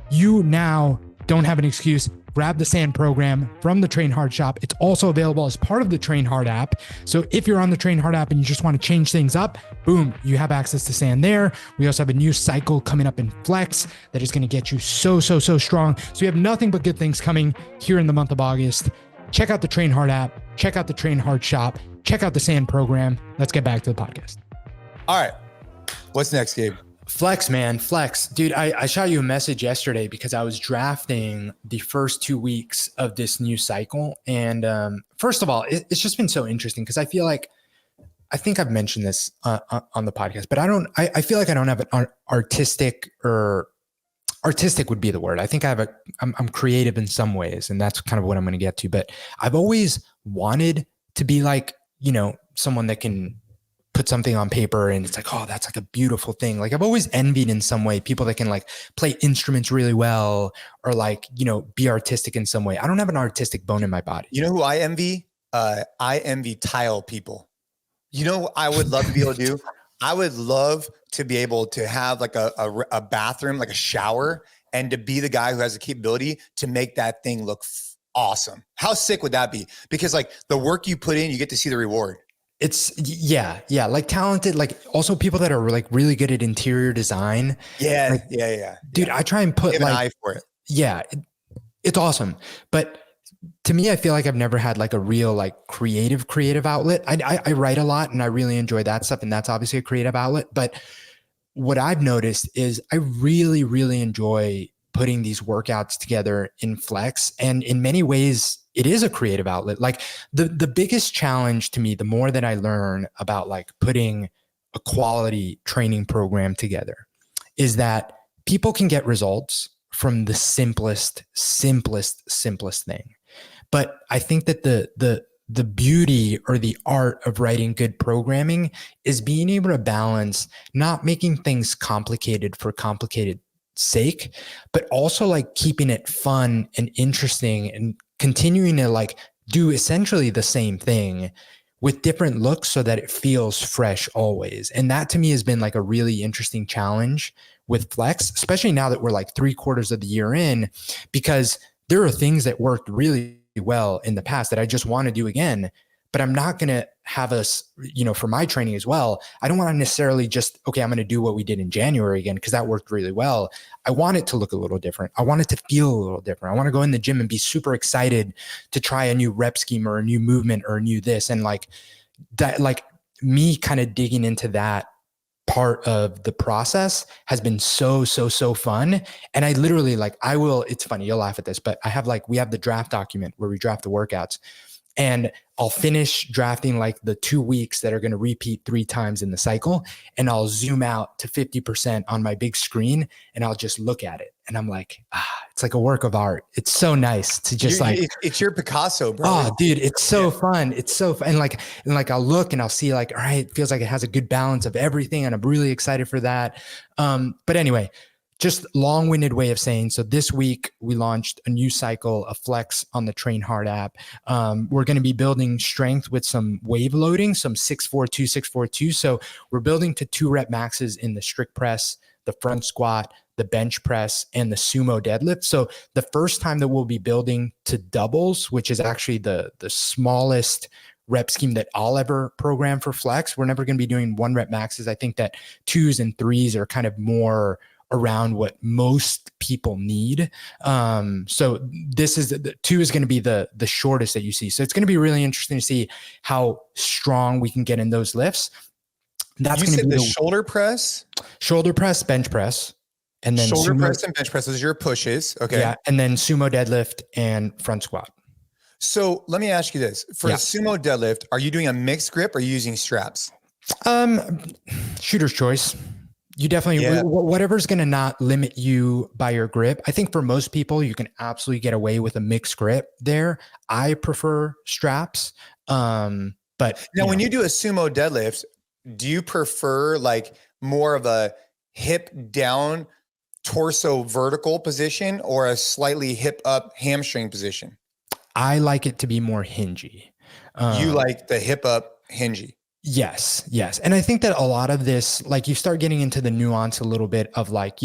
you now don't have an excuse. Grab the SAND program from the Train Hard shop. It's also available as part of the Train Hard app. So if you're on the Train Hard app and you just want to change things up, boom, you have access to SAND there. We also have a new cycle coming up in Flex that is going to get you so strong. So we have nothing but good things coming here in the month of August. Check out the Train Hard app. Check out the Train Hard shop. Check out the SAND program. Let's get back to the podcast. All right. What's next, Gabe? Flex, man. Flex. Dude, I shot you a message yesterday because I was drafting the first 2 weeks of this new cycle. And first of all, it's just been so interesting because I feel like, I think I've mentioned this on the podcast, but I feel like I don't have an artistic would be the word. I think I'm creative in some ways, and that's kind of what I'm going to get to. But I've always wanted to be like, someone that can put something on paper and it's like, oh, that's like a beautiful thing. Like I've always envied in some way people that can like play instruments really well or like, be artistic in some way. I don't have an artistic bone in my body. You know who I envy? I envy tile people. I would love to be able to do? I would love to be able to have like a bathroom, like a shower, and to be the guy who has the capability to make that thing look awesome. How sick would that be? Because like the work you put in, you get to see the reward. It's like talented, like also people that are like really good at interior design. Yeah. Like, Yeah. Dude, I try and put an eye for it. Yeah, it's awesome. But to me, I feel like I've never had like a real like creative outlet. I write a lot and I really enjoy that stuff. And that's obviously a creative outlet. But what I've noticed is I really, really enjoy putting these workouts together in Flex. And in many ways, it is a creative outlet. Like the biggest challenge to me, the more that I learn about like putting a quality training program together, is that people can get results from the simplest thing. But I think that the beauty or the art of writing good programming is being able to balance not making things complicated for complicated sake, but also like keeping it fun and interesting and continuing to like do essentially the same thing with different looks so that it feels fresh always. And that to me has been like a really interesting challenge with Flex, especially now that we're like 3/4 of the year in, because there are things that worked really well in the past that I just want to do again, but I'm not going to have us, for my training as well. I don't want to necessarily just, okay, I'm going to do what we did in January again, because that worked really well. I want it to look a little different. I want it to feel a little different. I want to go in the gym and be super excited to try a new rep scheme or a new movement or a new this. And like that, like me kind of digging into that part of the process has been so fun. And I literally it's funny, you'll laugh at this, but we have the draft document where we draft the workouts, and I'll finish drafting like the 2 weeks that are going to repeat 3 times in the cycle. And I'll zoom out to 50% on my big screen and I'll just look at it. And I'm like, it's like a work of art. It's so nice to just it's your Picasso, bro. Oh, dude, it's so fun. It's so fun. And like I'll look and I'll see like, all right, it feels like it has a good balance of everything. And I'm really excited for that. But anyway, just long-winded way of saying, so this week we launched a new cycle of Flex on the Train Hard app. We're going to be building strength with some wave loading, some 642, 642. So we're building to 2 rep maxes in the strict press, the front squat, the bench press, and the sumo deadlift. So the first time that we'll be building to doubles, which is actually the smallest rep scheme that I'll ever program for Flex. We're never going to be doing 1 rep maxes. I think that 2s and 3s are kind of more around what most people need. So this is the 2 is going to be the shortest that you see. So it's going to be really interesting to see how strong we can get in those lifts. That's going to be the shoulder press, bench press. And then Shoulder sumo, press and bench press, those are your pushes. Okay. yeah, and then sumo deadlift and front squat. So let me ask you this. For a sumo deadlift, are you doing a mixed grip or are you using straps? Shooter's choice. You definitely, whatever's going to not limit you by your grip. I think for most people, you can absolutely get away with a mixed grip there. I prefer straps. But now when you do a sumo deadlift, do you prefer like more of a hip down, torso vertical position or a slightly hip up hamstring position? I like it to be more hingy. You like the hip up hingy? Yes. And I think that a lot of this, like you start getting into the nuance a little bit of like,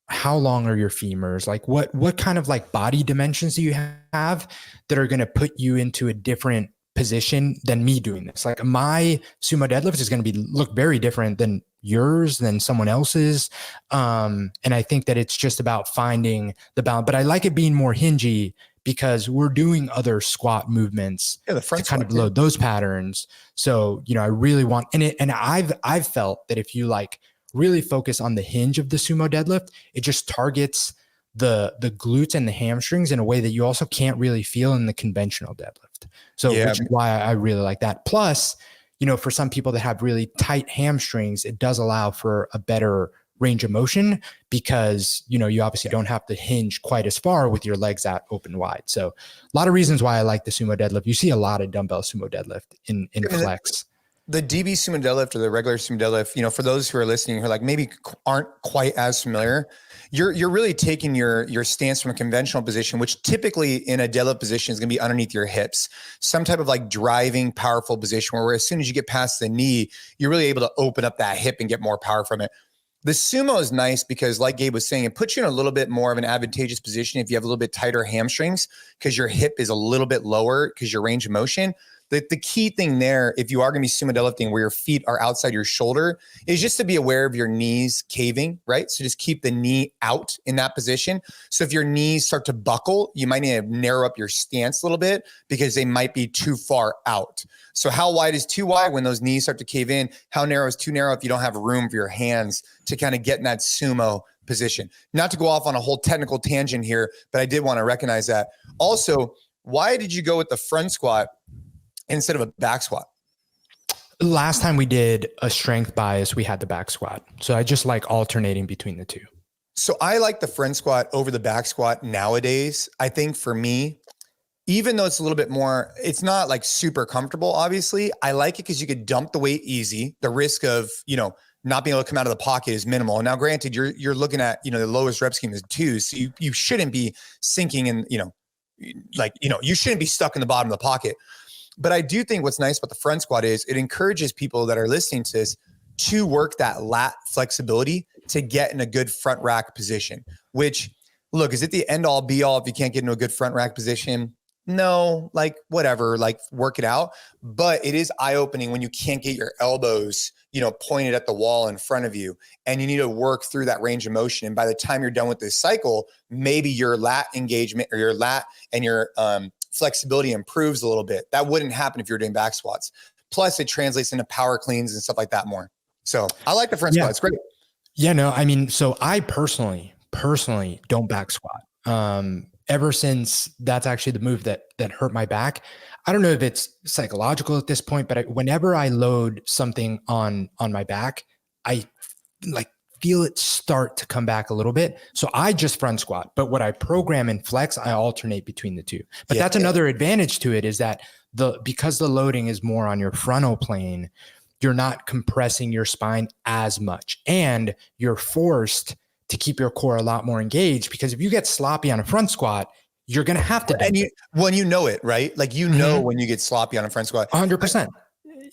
how long are your femurs? Like what kind of like body dimensions do you have that are going to put you into a different position than me doing this? Like my sumo deadlift is going to look very different than yours, than someone else's. And I think that it's just about finding the balance, but I like it being more hingy because we're doing other squat movements the front to kind of load those patterns. So, I really want, and I've felt that if you like really focus on the hinge of the sumo deadlift, it just targets the glutes and the hamstrings in a way that you also can't really feel in the conventional deadlift. So which is why I really like that. Plus, for some people that have really tight hamstrings, it does allow for a better range of motion because, you obviously don't have to hinge quite as far with your legs out open wide. So a lot of reasons why I like the sumo deadlift. You see a lot of dumbbell sumo deadlift in flex. The DB sumo deadlift or the regular sumo deadlift, for those who are listening who are like maybe aren't quite as familiar, you're really taking your stance from a conventional position, which typically in a deadlift position is going to be underneath your hips, some type of like driving, powerful position where as soon as you get past the knee, you're really able to open up that hip and get more power from it. The sumo is nice because like Gabe was saying, it puts you in a little bit more of an advantageous position if you have a little bit tighter hamstrings because your hip is a little bit lower because your range of motion. The key thing there, if you are going to be sumo deadlifting where your feet are outside your shoulder, is just to be aware of your knees caving, right? So just keep the knee out in that position. So if your knees start to buckle, you might need to narrow up your stance a little bit because they might be too far out. So how wide is too wide when those knees start to cave in? How narrow is too narrow if you don't have room for your hands to kind of get in that sumo position? Not to go off on a whole technical tangent here, but I did want to recognize that. Also, why did you go with the front squat instead of a back squat? Last time we did a strength bias, we had the back squat. So I just like alternating between the two. So I like the front squat over the back squat nowadays. I think for me, even though it's a little bit more, it's not like super comfortable, obviously. I like it because you could dump the weight easy. The risk of, not being able to come out of the pocket is minimal. Now, granted, you're looking at, the lowest rep scheme is 2. So you shouldn't be sinking in, you shouldn't be stuck in the bottom of the pocket. But I do think what's nice about the front squat is it encourages people that are listening to this to work that lat flexibility to get in a good front rack position, which, look, is it the end all be all if you can't get into a good front rack position? No, like whatever, like work it out. But it is eye-opening when you can't get your elbows, pointed at the wall in front of you and you need to work through that range of motion. And by the time you're done with this cycle, maybe your lat engagement or your lat and your, flexibility improves a little bit. That wouldn't happen if you're doing back squats. Plus it translates into power cleans and stuff like that more. So I like the front squat. It's great. Yeah, no, I mean, so I personally don't back squat. Ever since that's actually the move that hurt my back. I don't know if it's psychological at this point, but whenever I load something on my back, I like feel it start to come back a little bit. So I just front squat, but what I program in flex, I alternate between the two. But that's another advantage to it is that because the loading is more on your frontal plane, you're not compressing your spine as much and you're forced to keep your core a lot more engaged because if you get sloppy on a front squat, you're going to have to. And when you know it, right? Like, when you get sloppy on a front squat, 100%.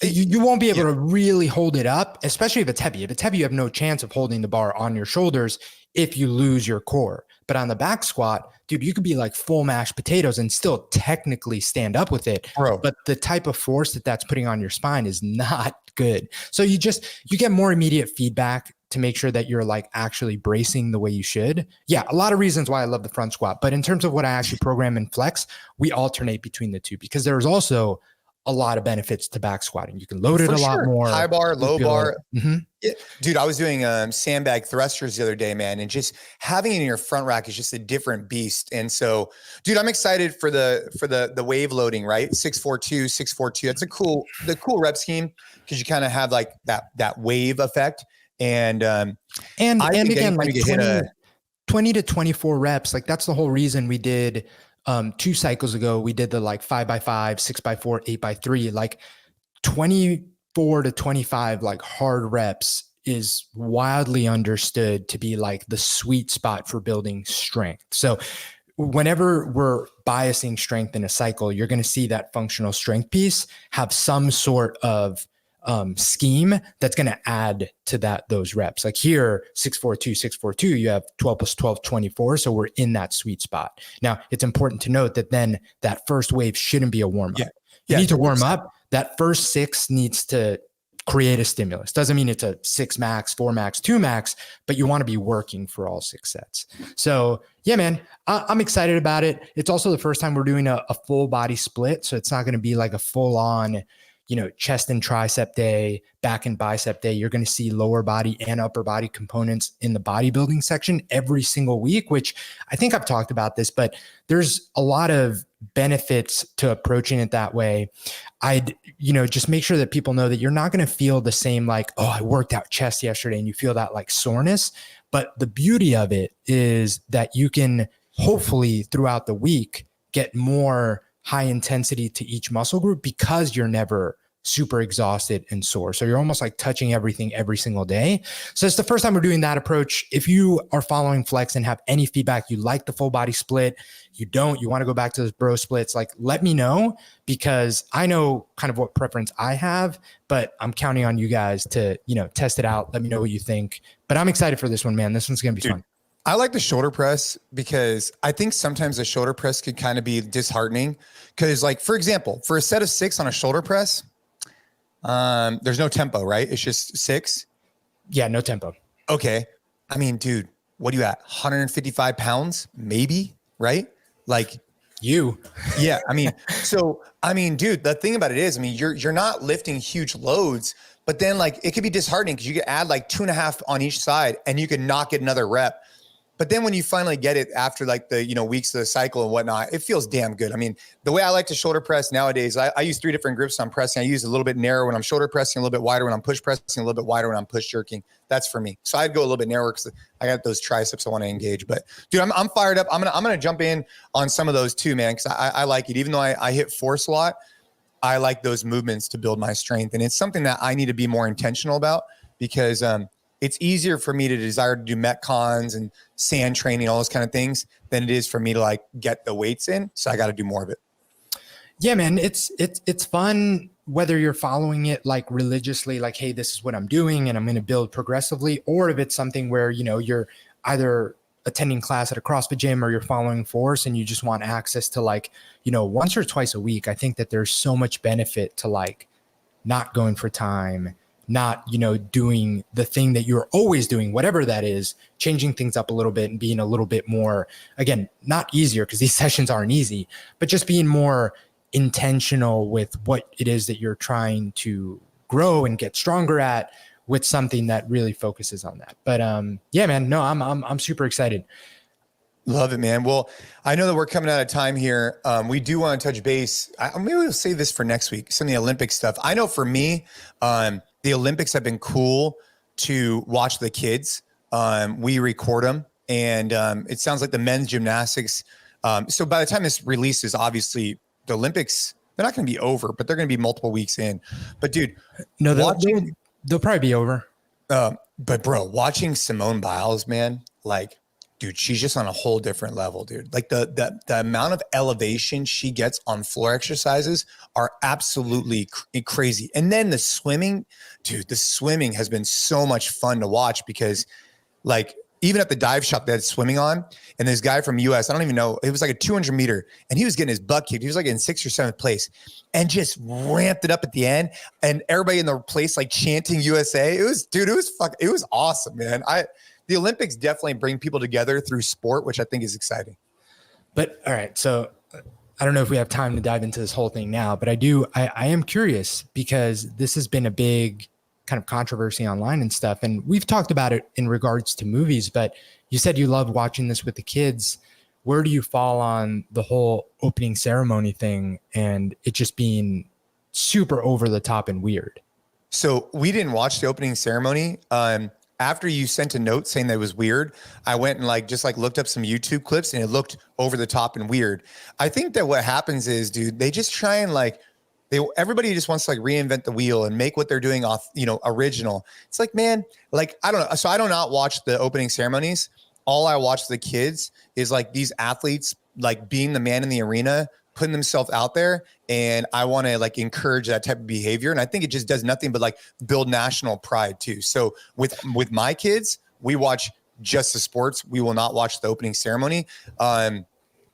You won't be able to really hold it up, especially if it's heavy. If it's heavy, you have no chance of holding the bar on your shoulders if you lose your core. But on the back squat, dude, you could be like full mashed potatoes and still technically stand up with it. Bro. But the type of force that's putting on your spine is not good. So you get more immediate feedback to make sure that you're like actually bracing the way you should. Yeah, a lot of reasons why I love the front squat. But in terms of what I actually program in flex, we alternate between the two because there's also a lot of benefits to back squatting. You can load it For a lot sure. more. High bar, low bar. Mm-hmm. Yeah. Dude, I was doing sandbag thrusters the other day, man. And just having it in your front rack is just a different beast. And so, dude, I'm excited for the wave loading, right? 642, 642. That's the cool rep scheme, because you kind of have like that wave effect. And again, like 20 to 24 reps, like that's the whole reason we did 2 cycles ago, we did the like 5x5, 6x4, 8x3, like 24 to 25, like hard reps is wildly understood to be like the sweet spot for building strength. So whenever we're biasing strength in a cycle, you're going to see that functional strength piece have some sort of scheme that's going to add to those reps. Like here, 642, 642, you have 12 plus 12, 24. So we're in that sweet spot. Now it's important to note that then that first wave shouldn't be a warm up. You need to warm up. That first 6 needs to create a stimulus. Doesn't mean it's a 6 max, 4 max, 2 max, but you want to be working for all 6 sets. So yeah, man, I'm excited about it. It's also the first time we're doing a full body split. So it's not going to be like a full on, chest and tricep day, back and bicep day. You're going to see lower body and upper body components in the bodybuilding section every single week, which I think I've talked about this, but there's a lot of benefits to approaching it that way. I'd, just make sure that people know that you're not going to feel the same, like, oh, I worked out chest yesterday, and you feel that like soreness. But the beauty of it is that you can hopefully throughout the week get more high intensity to each muscle group because you're never super exhausted and sore. So you're almost like touching everything every single day. So it's the first time we're doing that approach. If you are following Flex and have any feedback, you like the full body split, you want to go back to those bro splits, like let me know, because I know kind of what preference I have, but I'm counting on you guys to, test it out. Let me know what you think, but I'm excited for this one, man. This one's going to be fun. I like the shoulder press because I think sometimes the shoulder press could kind of be disheartening, because like, for example, for a set of 6 on a shoulder press, there's no tempo, right? It's just 6. Yeah. No tempo. Okay. I mean, dude, what do you at? 155 pounds, maybe, right? Like you. Yeah. Dude, the thing about it is, you're not lifting huge loads, but then like, it could be disheartening because you could add like 2.5 on each side and you could not get another rep. But then when you finally get it after like the, weeks of the cycle and whatnot, it feels damn good. I mean, the way I like to shoulder press nowadays, I use 3 different grips I'm pressing. I use a little bit narrower when I'm shoulder pressing, a little bit wider when I'm push pressing, a little bit wider when I'm push jerking. That's for me. So I'd go a little bit narrower because I got those triceps I want to engage. But dude, I'm fired up. I'm gonna jump in on some of those too, man, because I like it. Even though I hit force a lot, I like those movements to build my strength. And it's something that I need to be more intentional about, because it's easier for me to desire to do Metcons and sand training, all those kind of things, than it is for me to like get the weights in. So I got to do more of it. Yeah, man, it's fun whether you're following it like religiously, like, hey, this is what I'm doing and I'm going to build progressively, or if it's something where, you're either attending class at a CrossFit gym or you're following Force and you just want access to like, once or twice a week. I think that there's so much benefit to like not going for time, not, doing the thing that you're always doing, whatever that is, changing things up a little bit and being a little bit more, again, not easier because these sessions aren't easy, but just being more intentional with what it is that you're trying to grow and get stronger at, with something that really focuses on that. But yeah, man, no, I'm super excited. Love it, man. Well, I know that we're coming out of time here. We do want to touch base. Maybe we'll save this for next week, some of the Olympic stuff. I know for me, the Olympics have been cool to watch the kids. We record them, and it sounds like the men's gymnastics. So by the time this releases, obviously the Olympics, they're not going to be over, but they're going to be multiple weeks in. But dude, no, they'll probably be over. But bro, watching Simone Biles, man, like, dude, she's just on a whole different level, dude. Like the amount of elevation she gets on floor exercises are absolutely crazy. And then the swimming, dude, the swimming has been so much fun to watch, because like even at the dive shop they had swimming on, and this guy from US, I don't even know, it was like a 200 meter, and he was getting his butt kicked. He was like in 6th or 7th place and just ramped it up at the end. And everybody in the place like chanting USA. It was awesome, man. The Olympics definitely bring people together through sport, which I think is exciting. But all right, so I don't know if we have time to dive into this whole thing now, but I am curious because this has been a big kind of controversy online and stuff. And we've talked about it in regards to movies, but you said you love watching this with the kids. Where do you fall on the whole opening ceremony thing and it just being super over the top and weird? So we didn't watch the opening ceremony. After you sent a note saying that it was weird, I went and just looked up some YouTube clips and it looked over the top and weird. I think that what happens is, dude, they just try and everybody just wants to reinvent the wheel and make what they're doing original. It's man, I don't know. So I do not watch the opening ceremonies. All I watch the kids is these athletes, being the man in the arena, putting themselves out there. And I want to encourage that type of behavior. And I think it just does nothing but build national pride too. So with my kids, we watch just the sports. We will not watch the opening ceremony.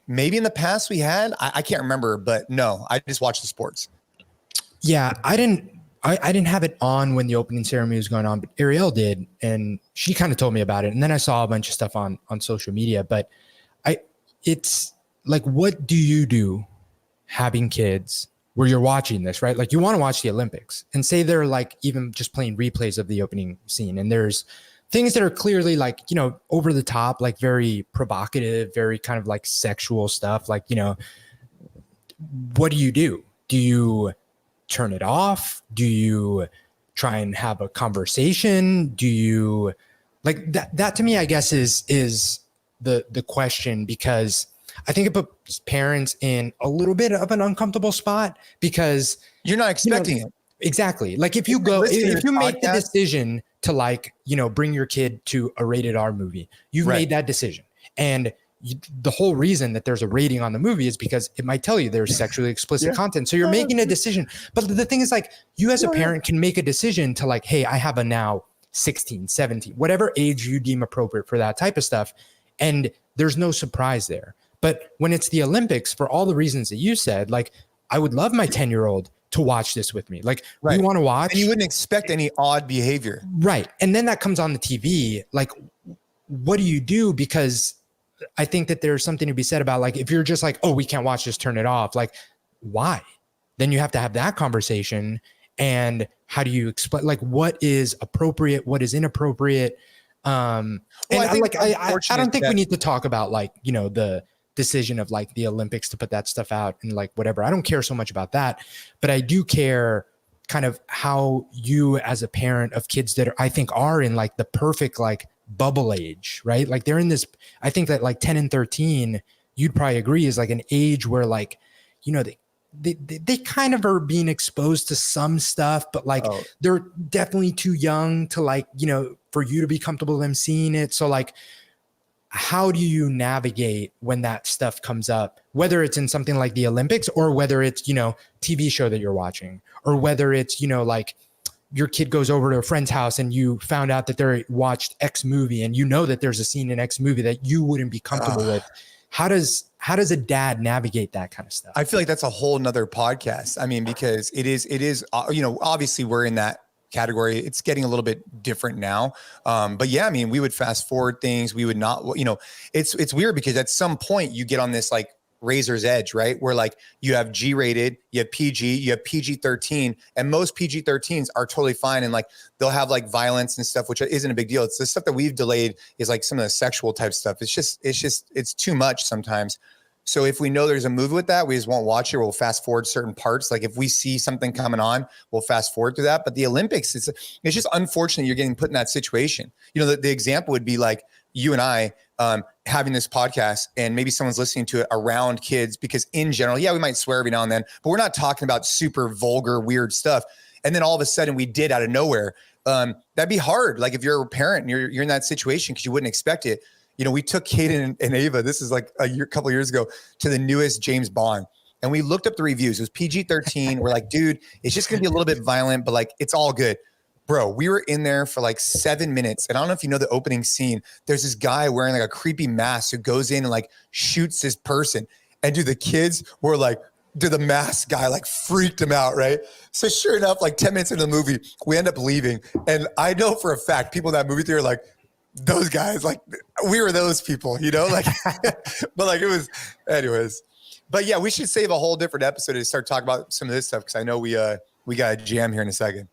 Maybe in the past we had, I can't remember, but no, I just watch the sports. Yeah, I didn't have it on when the opening ceremony was going on, but Ariel did, and she kind of told me about it. And then I saw a bunch of stuff on social media. But it's what do you do having kids where you're watching this, right? You want to watch the Olympics and say they're even just playing replays of the opening scene, and there's things that are clearly over the top, very provocative, very kind of sexual stuff. What do you do? Do you turn it off? Do you try and have a conversation? Do you that to me, I guess is the question, because I think it puts parents in a little bit of an uncomfortable spot because you're not expecting it. Exactly. If you make the decision to bring your kid to a rated R movie, you've made that decision. And the whole reason that there's a rating on the movie is because it might tell you there's sexually explicit content. So you're making a decision. But the thing is you as a parent can make a decision to hey, I have a now 16, 17, whatever age you deem appropriate for that type of stuff. And there's no surprise there. But when it's the Olympics, for all the reasons that you said, I would love my 10-year-old to watch this with me. We want to watch. And you wouldn't expect any odd behavior. Right. And then that comes on the TV. What do you do? Because I think that there's something to be said about if you're just oh, we can't watch this, turn it off. Why? Then you have to have that conversation. And how do you explain what is appropriate, what is inappropriate? And I don't think we need to talk about the decision of the Olympics to put that stuff out and whatever. I don't care so much about that, but I do care kind of how you as a parent of kids that I think are in the perfect bubble age, right? They're in this, I think that 10 and 13, you'd probably agree is an age where they kind of are being exposed to some stuff, but they're definitely too young to for you to be comfortable with them seeing it. So how do you navigate when that stuff comes up, whether it's in something like the Olympics or whether it's, TV show that you're watching, or whether it's, your kid goes over to a friend's house and you found out that they watched X movie and that there's a scene in X movie that you wouldn't be comfortable with. How does a dad navigate that kind of stuff? I feel that's a whole nother podcast. I mean, because it is, obviously we're in that category. It's getting a little bit different now. But yeah, I mean, we would fast forward things. We would not, it's weird because at some point you get on this razor's edge, right? Where you have G-rated, you have PG, you have PG-13, and most PG-13s are totally fine. And they'll have violence and stuff, which isn't a big deal. It's the stuff that we've delayed is some of the sexual type stuff. It's too much sometimes. So if we know there's a movie with that, we just won't watch it. We'll fast forward certain parts. If we see something coming on, we'll fast forward through that. But the Olympics, it's just unfortunate you're getting put in that situation. The example would be you and I having this podcast, and maybe someone's listening to it around kids, because in general, yeah, we might swear every now and then, but we're not talking about super vulgar, weird stuff. And then all of a sudden we did out of nowhere. That'd be hard. If you're a parent and you're in that situation because you wouldn't expect it. We took Kaden and Ava, this is a couple of years ago, to the newest James Bond. And we looked up the reviews. It was PG-13. We're dude, it's just going to be a little bit violent, but it's all good. Bro, we were in there for 7 minutes. And I don't know if you know the opening scene. There's this guy wearing a creepy mask who goes in and shoots this person. And dude, the kids were the mask guy freaked him out, right? So sure enough, 10 minutes into the movie, we end up leaving. And I know for a fact, people in that movie theater those guys, we were those people, but it was, anyways. But yeah, we should save a whole different episode to start talking about some of this stuff. Cause I know we got a jam here in a second.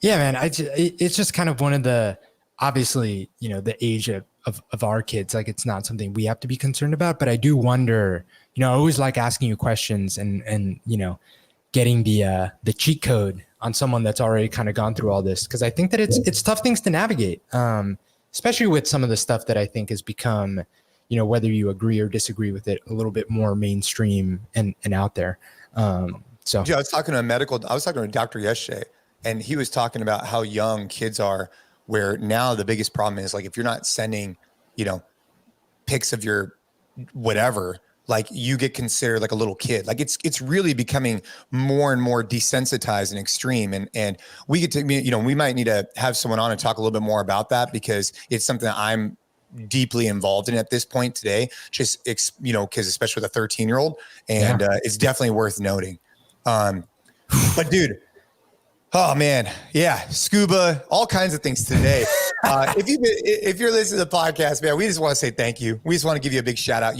Yeah, man. It's just kind of one of the, obviously, the age of our kids, like it's not something we have to be concerned about, but I do wonder, I always like asking you questions and getting the cheat code on someone that's already kind of gone through all this. Cause I think that it's tough things to navigate. Especially with some of the stuff that I think has become, whether you agree or disagree with it, a little bit more mainstream and out there. So yeah, I was talking to a doctor yesterday, and he was talking about how young kids are, where now the biggest problem is like, if you're not sending, pics of your whatever, like you get considered like a little kid. Like it's really becoming more and more desensitized and extreme. And we get to, we might need to have someone on and talk a little bit more about that, because it's something that I'm deeply involved in at this point today, just, cause especially with a 13-year-old, and it's definitely worth noting. But dude, oh man. Yeah. Scuba, all kinds of things today. If you're listening to the podcast, man, we just want to say thank you. We just want to give you a big shout out.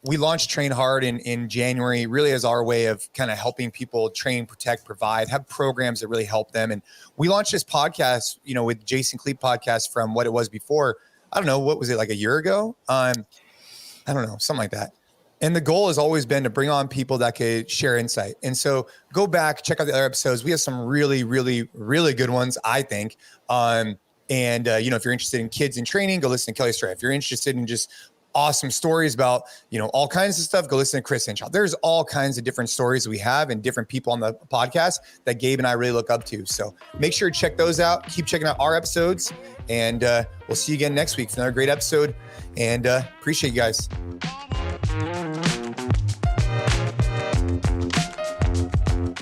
We launched Train Hard in January, really as our way of kind of helping people train, protect, provide, have programs that really help them. And we launched this podcast, with Jason Khalipa Podcast from what it was before. I don't know. What was it, like a year ago? I don't know, something like that. And the goal has always been to bring on people that could share insight. And so go back, check out the other episodes. We have some really, really, really good ones, I think. If you're interested in kids in training, go listen to Kelly Stray. If you're interested in just awesome stories about, all kinds of stuff, go listen to Chris Henshaw. There's all kinds of different stories we have and different people on the podcast that Gabe and I really look up to. So make sure to check those out. Keep checking out our episodes, and we'll see you again next week for another great episode, and appreciate you guys.